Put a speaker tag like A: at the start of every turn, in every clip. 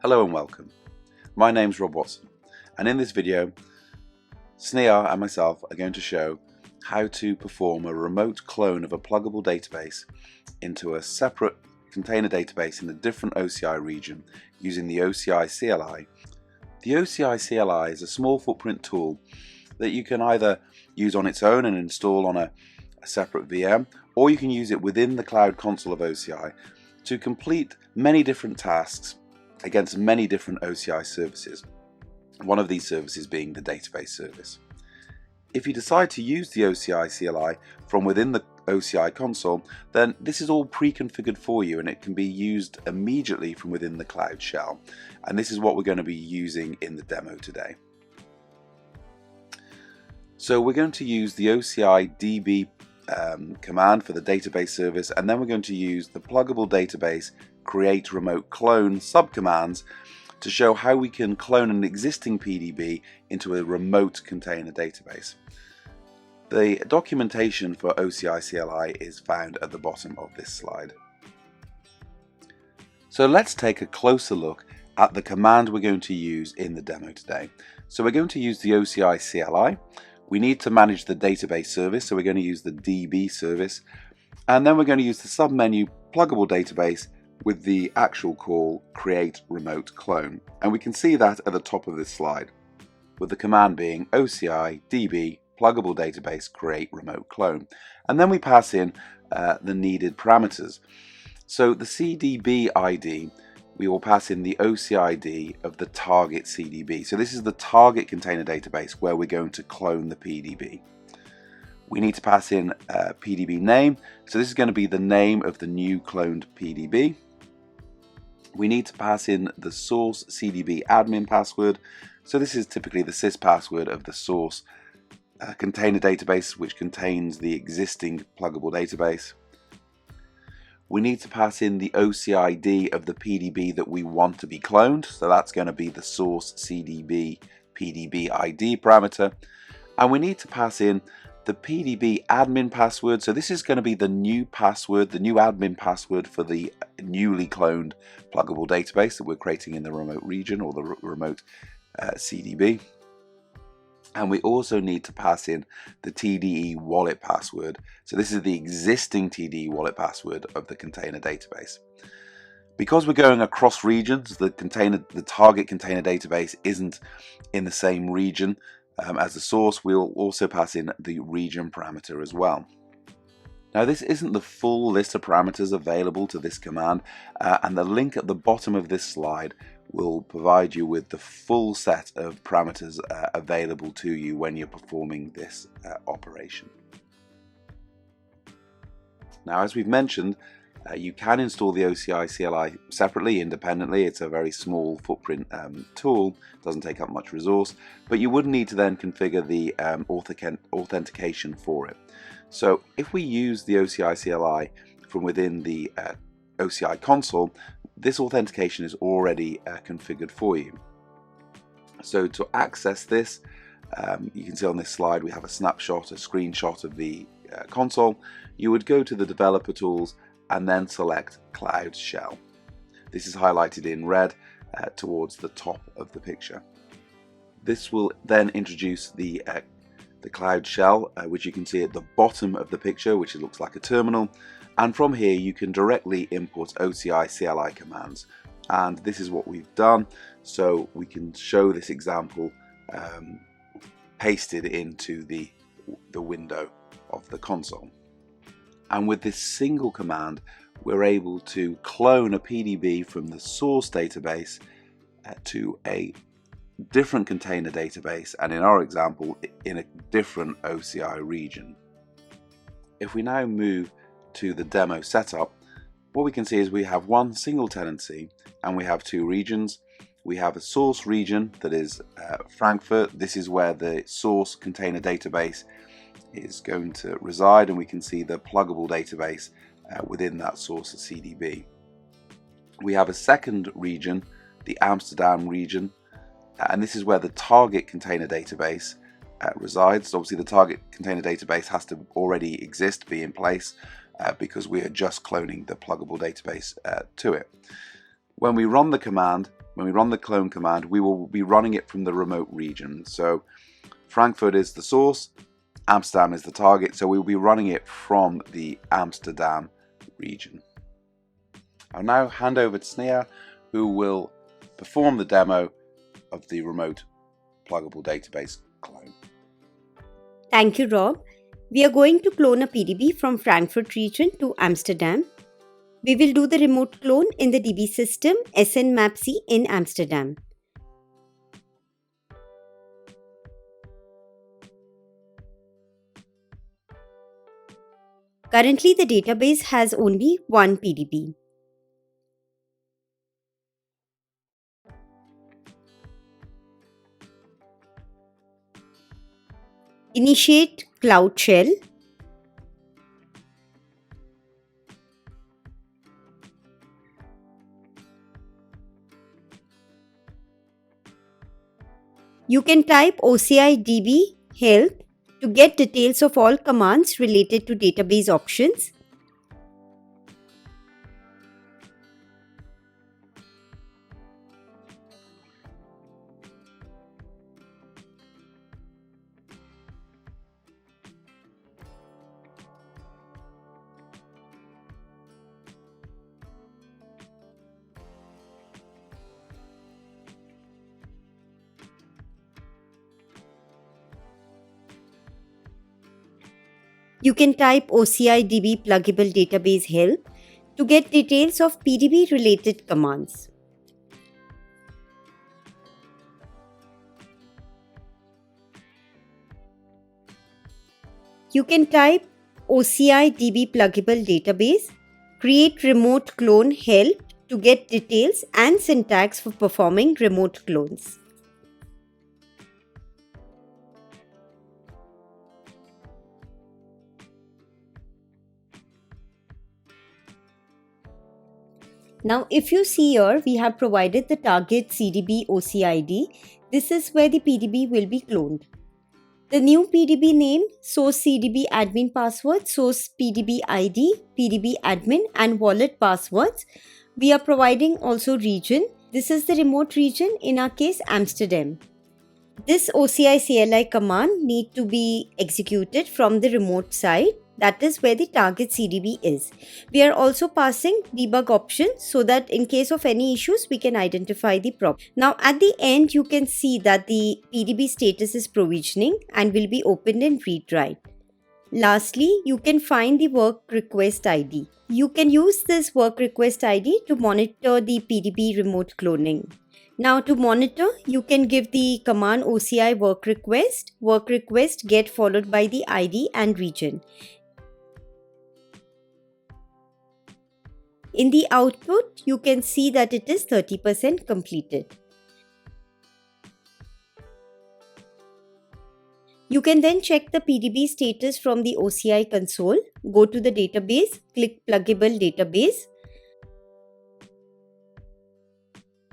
A: Hello and welcome. My name's Rob Watson, and in this video Sneha and myself are going to show how to perform a remote clone of a pluggable database into a separate container database in a different OCI region using the OCI CLI. The OCI CLI is a small footprint tool that you can either use on its own and install on a separate VM, or you can use it within the cloud console of OCI to complete many different tasks against many different OCI services, one of these services being the database service. If you decide to use the OCI CLI from within the OCI console, then this is all pre-configured for you and it can be used immediately from within the Cloud Shell. And this is what we're going to be using in the demo today. So we're going to use the OCI DB command for the database service, and then we're going to use the Pluggable Database create remote clone subcommands to show how we can clone an existing PDB into a remote container database. The documentation for OCI CLI is found at the bottom of this slide. So let's take a closer look at the command we're going to use in the demo today. So we're going to use the OCI CLI. We need to manage the database service, so we're going to use the DB service, and then we're going to use the submenu Pluggable Database with the actual call create remote clone, and we can see that at the top of this slide with the command being OCI DB Pluggable Database create remote clone, and then we pass in the needed parameters. So the CDB ID, we will pass in the OCID of the target CDB. So this is the target container database where we're going to clone the PDB. We need to pass in a PDB name. So this is going to be the name of the new cloned PDB. We need to pass in the source CDB admin password. So this is typically the sys password of the source container database, which contains the existing pluggable database. We need to pass in the OCID of the PDB that we want to be cloned. So that's going to be the source CDB PDB ID parameter. And we need to pass in the PDB admin password. So this is going to be the new password, the new admin password for the newly cloned pluggable database that we're creating in the remote region or the remote CDB. And we also need to pass in the TDE wallet password. So this is the existing TDE wallet password of the container database. Because we're going across regions, the target container database isn't in the same region as the source. We'll also pass in the region parameter as well. Now this isn't the full list of parameters available to this command, and the link at the bottom of this slide will provide you with the full set of parameters available to you when you're performing this operation. Now, as we've mentioned, you can install the OCI CLI separately, independently. It's a very small footprint tool, doesn't take up much resource, but you would need to then configure the authentication for it. So if we use the OCI CLI from within the OCI console, this authentication is already configured for you. So to access this, you can see on this slide we have a snapshot, a screenshot of the console. You would go to the developer tools and then select Cloud Shell. This is highlighted in red towards the top of the picture. This will then introduce the Cloud Shell, which you can see at the bottom of the picture, which looks like a terminal. And from here you can directly import OCI CLI commands, and this is what we've done. So we can show this example pasted into the window of the console. And with this single command we're able to clone a PDB from the source database to a different container database, and in our example in a different OCI region. If we now move to the demo setup, what we can see is we have one single tenancy and we have two regions. We have a source region that is Frankfurt. This is where the source container database is going to reside, and we can see the pluggable database within that source CDB. We have a second region, the Amsterdam region, and this is where the target container database resides. Obviously the target container database has to already exist, be in place, because we are just cloning the pluggable database to it. When we run the command, when we run the clone command, we will be running it from the remote region. So Frankfurt is the source, Amsterdam is the target, so we'll be running it from the Amsterdam region. I'll now hand over to Sneha, who will perform the demo of the remote pluggable database clone.
B: Thank you, Rob. We are going to clone a PDB from Frankfurt region to Amsterdam. We will do the remote clone in the DB system SNMapC in Amsterdam. Currently, the database has only one PDB. Initiate Cloud Shell. You can type OCI DB help to get details of all commands related to database options. You can type OCI DB Pluggable Database help to get details of PDB related commands. You can type OCI DB Pluggable Database, create remote clone help to get details and syntax for performing remote clones. Now, if you see here, we have provided the target CDB OCID. This is where the PDB will be cloned. The new PDB name, source CDB admin password, source PDB ID, PDB admin and wallet passwords. We are providing also region. This is the remote region, in our case Amsterdam. This OCI CLI command need to be executed from the remote side. That is where the target CDB is. We are also passing debug options so that in case of any issues, we can identify the problem. Now at the end, you can see that the PDB status is provisioning and will be opened in read-write. Lastly, you can find the work request ID. You can use this work request ID to monitor the PDB remote cloning. Now to monitor, you can give the command OCI work request get followed by the ID and region. In the output, you can see that it is 30% completed. You can then check the PDB status from the OCI console. Go to the database, click Pluggable Database.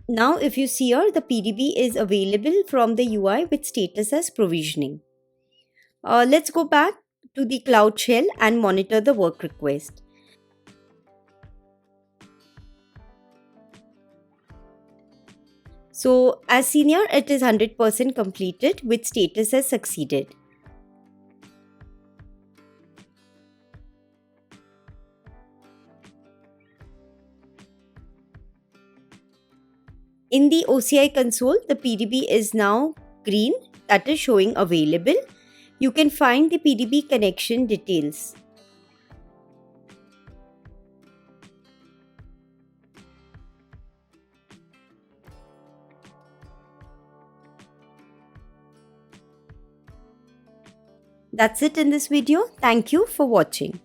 B: Now if you see here, the PDB is available from the UI with status as provisioning. Let's go back to the Cloud Shell and monitor the work request. So as seen here, it is 100% completed with status as succeeded. In the OCI console, the PDB is now green, that is showing available. You can find the PDB connection details. That's it in this video. Thank you for watching.